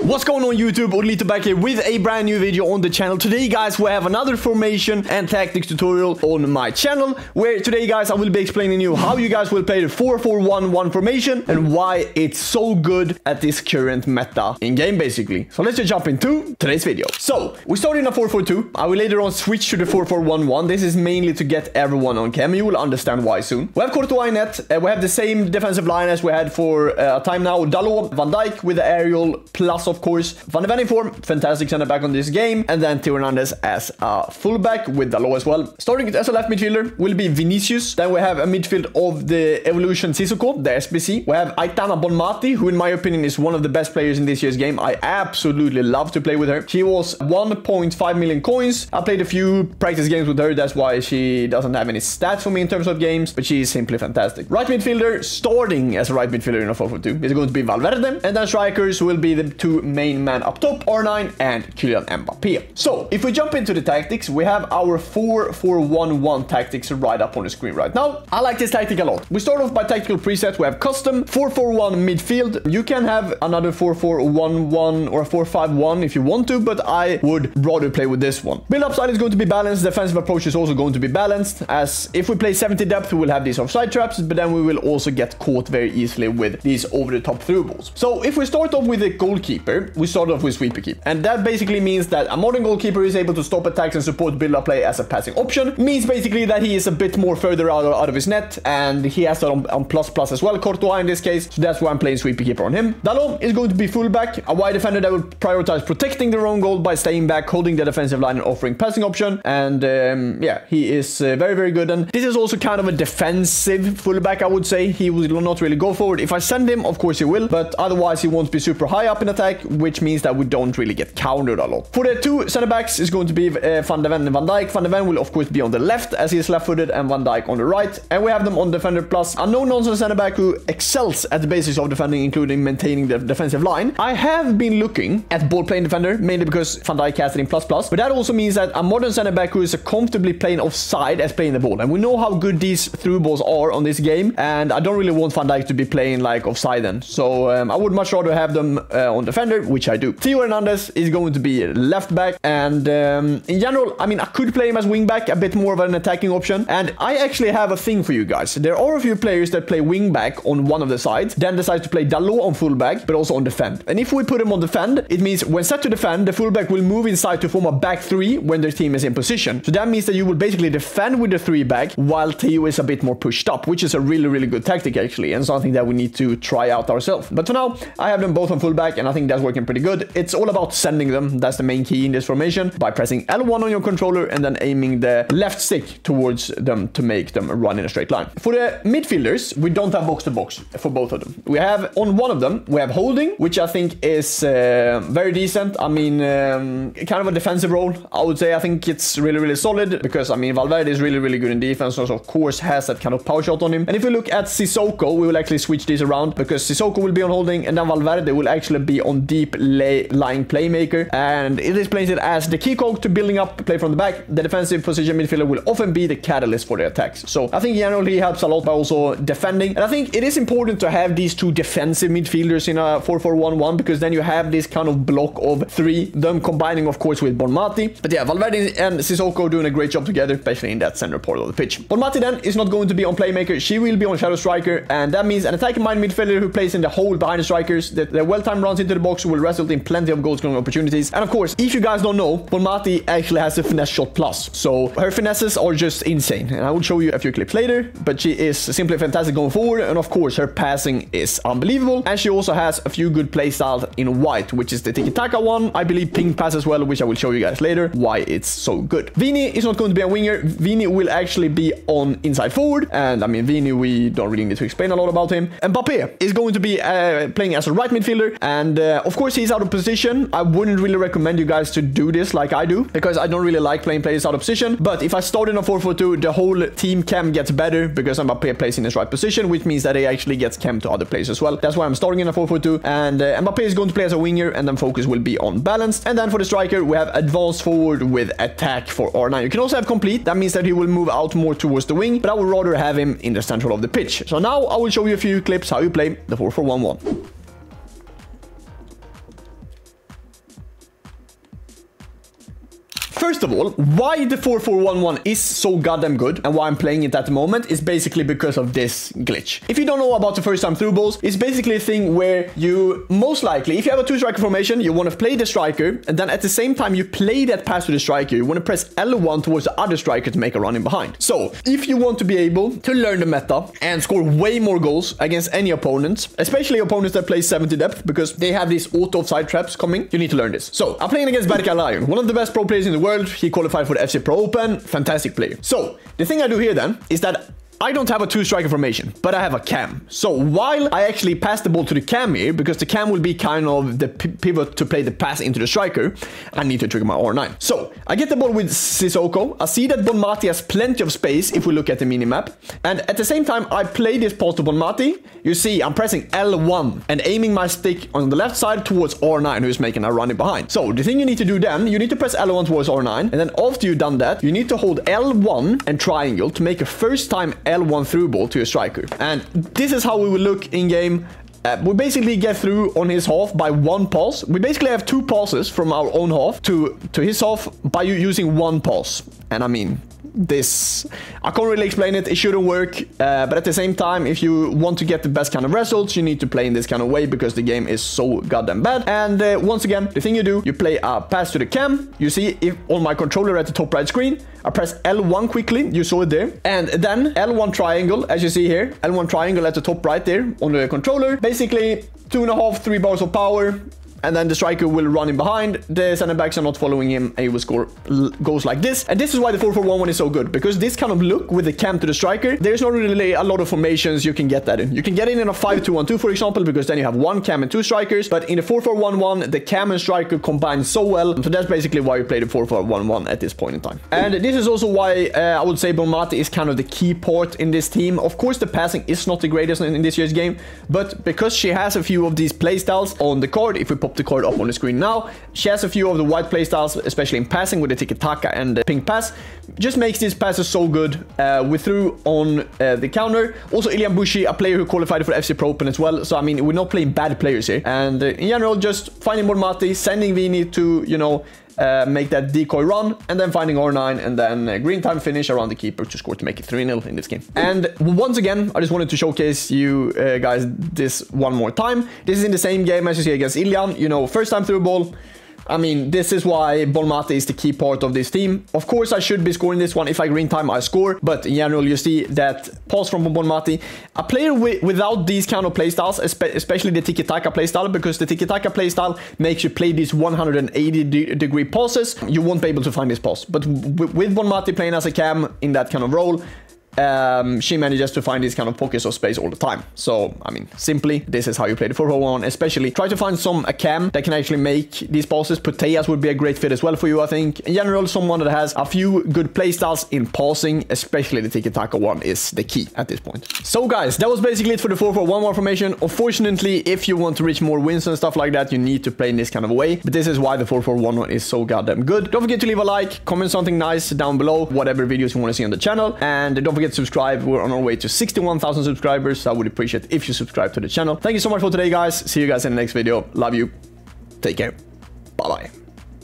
What's going on YouTube? Ollelito back here with a brand new video on the channel. Today guys, we have another formation and tactics tutorial on my channel, where today guys I will be explaining you how you guys will play the 4-4-1-1 formation and why it's so good at this current meta in game basically. So let's just jump into today's video. So we started in a 4-4-2. I will later on switch to the 4-4-1-1. This is mainly to get everyone on cam. You will understand why soon. We have Courtois net. We have the same defensive line as we had for a time now. Dalot, Van Dijk with the aerial plus of course Van de Ven in form, fantastic center back on this game, and then Theo Hernandez as a fullback with Dalot as well. Starting as a left midfielder will be Vinicius. Then we have a midfield of the Evolution Sissoko, the SBC. We have Aitana Bonmati, who in my opinion is one of the best players in this year's game. I absolutely love to play with her. She was 1.5 million coins. I played a few practice games with her. That's why she doesn't have any stats for me in terms of games, but she is simply fantastic. Right midfielder, starting as a right midfielder in a 4-4-2 is going to be Valverde, and then strikers will be the two main men up top, R9 and Kylian Mbappe. So if we jump into the tactics, we have our 4-4-1-1 tactics right up on the screen right now. I like this tactic a lot. We start off by tactical preset. We have custom 4-4-1 midfield. You can have another 4-4-1-1 or 4-5-1 if you want to, but I would rather play with this one. Build up side is going to be balanced. Defensive approach is also going to be balanced, as if we play 70 depth, we will have these offside traps, but then we will also get caught very easily with these over the top through balls. So if we start off with a goalkeeper, we start off with sweeper keep, and that basically means that a modern goalkeeper is able to stop attacks and support build-up play as a passing option. Means basically that he is a bit more further out of his net, and he has that on plus as well, Courtois in this case, so that's why I'm playing sweeper keeper on him. Dalot is going to be fullback, a wide defender that will prioritize protecting their own goal by staying back, holding the defensive line and offering passing option, and yeah, he is very good. And this is also kind of a defensive fullback, I would say. He will not really go forward. If I send him, of course he will, but otherwise he won't be super high up in attack, which means that we don't really get countered a lot. For the two center backs is going to be Van de Ven and Van Dijk. Van de Ven will of course be on the left as he is left-footed, and Van Dijk on the right, and we have them on defender plus, a no-nonsense center back who excels at the basics of defending, including maintaining the defensive line. I have been looking at ball playing defender mainly because Van Dijk has it in plus, but that also means that a modern center back who is comfortably playing offside as playing the ball, and we know how good these through balls are on this game, and I don't really want Van Dijk to be playing like offside then, so I would much rather have them on defender, which I do. Theo Hernandez is going to be left back, and in general, I mean, I could play him as wing back, a bit more of an attacking option, and I actually have a thing for you guys. There are a few players that play wing back on one of the sides, then decide to play Dalot on fullback, but also on defend. And if we put him on defend, it means when set to defend, the fullback will move inside to form a back three when their team is in position. So that means that you will basically defend with the three back while Theo is a bit more pushed up, which is a really good tactic actually, and something that we need to try out ourselves. But for now, I have them both on fullback, and I think that's working pretty good. It's all about sending them. That's the main key in this formation, by pressing L1 on your controller and then aiming the left stick towards them to make them run in a straight line. For the midfielders, we don't have box to box for both of them. We have on one of them, we have holding, which I think is very decent. I mean, kind of a defensive role, I would say. I think it's really solid because, I mean, Valverde is really good in defense, so of course has that kind of power shot on him. And if we look at Sissoko, we will actually switch these around, because Sissoko will be on holding and then Valverde will actually be on deep lying playmaker, and it explains it as the key cog to building up play from the back. The defensive position midfielder will often be the catalyst for the attacks. So I think generally he helps a lot by also defending, and I think it is important to have these two defensive midfielders in a 4-4-1-1, because then you have this kind of block of three, them combining of course with Bonmati. But yeah, Valverde and Sissoko doing a great job together, especially in that center part of the pitch. Bonmati then is not going to be on playmaker. She will be on shadow striker, and that means an attacking minded midfielder who plays in the hole behind the strikers. That their well-timed runs into the box will result in plenty of goal-scoring opportunities. And of course, if you guys don't know, Bonmati actually has a finesse shot plus, so her finesses are just insane, and I will show you a few clips later. But she is simply fantastic going forward, and of course her passing is unbelievable, and she also has a few good play styles in white, which is the tiki-taka one, I believe ping pass as well, which I will show you guys later why it's so good. Vini is not going to be a winger. Vini will actually be on inside forward, and I mean, Vini, we don't really need to explain a lot about him. And Mbappe is going to be playing as a right midfielder, and of course he's out of position. I wouldn't really recommend you guys to do this like I do, because I don't really like playing players out of position. But if I start in a 4-4-2, the whole team cam gets better because Mbappe plays in his right position, which means that he actually gets cam to other players as well. That's why I'm starting in a 4-4-2, and Mbappe is going to play as a winger, and then focus will be on balance. And then for the striker, we have advanced forward with attack for R9. You can also have complete. That means that he will move out more towards the wing, but I would rather have him in the central of the pitch. So now I will show you a few clips how you play the 4-4-1-1. First of all, why the 4-4-1-1 is so goddamn good and why I'm playing it at the moment is basically because of this glitch. If you don't know about the first time through balls, it's basically a thing where you most likely, if you have a 2-striker formation, you want to play the striker, and then at the same time you play that pass to the striker, you want to press L1 towards the other striker to make a run in behind. So if you want to be able to learn the meta and score way more goals against any opponents, especially opponents that play 70 depth, because they have these auto offside traps coming, you need to learn this. So I'm playing against Berka Lion, one of the best pro players in the world. He qualified for the FC Pro Open, fantastic player. So the thing I do here then is that I don't have a 2-striker formation, but I have a cam. So while I actually pass the ball to the cam here, because the cam will be kind of the pivot to play the pass into the striker, I need to trigger my R9. So I get the ball with Sissoko. I see that Bonmati has plenty of space if we look at the minimap. And at the same time, I play this pass to Bonmati. You see, I'm pressing L1 and aiming my stick on the left side towards R9, who's making a run in behind. So the thing you need to do then, you need to press L1 towards R9. And then after you've done that, you need to hold L1 and triangle to make a first time L1 through ball to your striker. And this is how we will look in game. We basically get through on his half by one pass. We basically have 2 passes from our own half to his half by using one pass. And I mean, this, I can't really explain it. It shouldn't work. But at the same time, if you want to get the best kind of results, you need to play in this kind of way because the game is so goddamn bad. And once again, the thing you do, you play a pass to the cam. You see if on my controller at the top right screen, I press L1 quickly. You saw it there. And then L1 triangle, as you see here, L1 triangle at the top right there on the controller. Basically 2.5, 3 bars of power. And then the striker will run in behind. The center backs are not following him, and he will score goals like this. And this is why the 4-4-1-1 is so good, because this kind of look with the cam to the striker, there's not really a lot of formations you can get that in. You can get it in a 5-2-1-2, for example, because then you have 1 cam and 2 strikers. But in the 4-4-1-1, the cam and striker combine so well. So that's basically why you play the 4-4-1-1 at this point in time. And this is also why I would say Bonmati is kind of the key part in this team. Of course, the passing is not the greatest in this year's game, but because she has a few of these playstyles on the card, if we pop the card up on the screen now, she has a few of the white playstyles, especially in passing with the tiki-taka and the pink pass. Just makes these passes so good. We threw on the counter. Also, Ilian Bushi, a player who qualified for FC Pro Open as well. So, I mean, we're not playing bad players here. And in general, just finding Bonmati, sending Vini to, you know, make that decoy run, and then finding R9, and then green time finish around the keeper to score to make it 3-0 in this game. And once again, I just wanted to showcase you guys this one more time. This is in the same game as you see against Ilian. You know, first time through ball. I mean, this is why Bonmati is the key part of this team. Of course, I should be scoring this one. If I green time, I score. But in general, you see that pass from Bonmati. A player without these kind of playstyles, especially the tiki-taka playstyle, because the tiki-taka playstyle makes you play these 180-degree passes. You won't be able to find this pass. But with Bonmati playing as a cam in that kind of role, she manages to find these kind of pockets of space all the time. So, I mean, simply, this is how you play the 4-4-1. Especially, try to find a cam that can actually make these passes. Puteas would be a great fit as well for you, I think. In general, someone that has a few good playstyles in passing, especially the tiki-taka one, is the key at this point. So, guys, that was basically it for the 4-4-1-1 formation. Unfortunately, if you want to reach more wins and stuff like that, you need to play in this kind of a way. But this is why the 4-4-1-1 is so goddamn good. Don't forget to leave a like, comment something nice down below, whatever videos you want to see on the channel. And don't forget to subscribe. We're on our way to 61,000 subscribers, so I would appreciate if you subscribe to the channel. Thank you so much for today, guys. See you guys in the next video. Love you. Take care. Bye bye.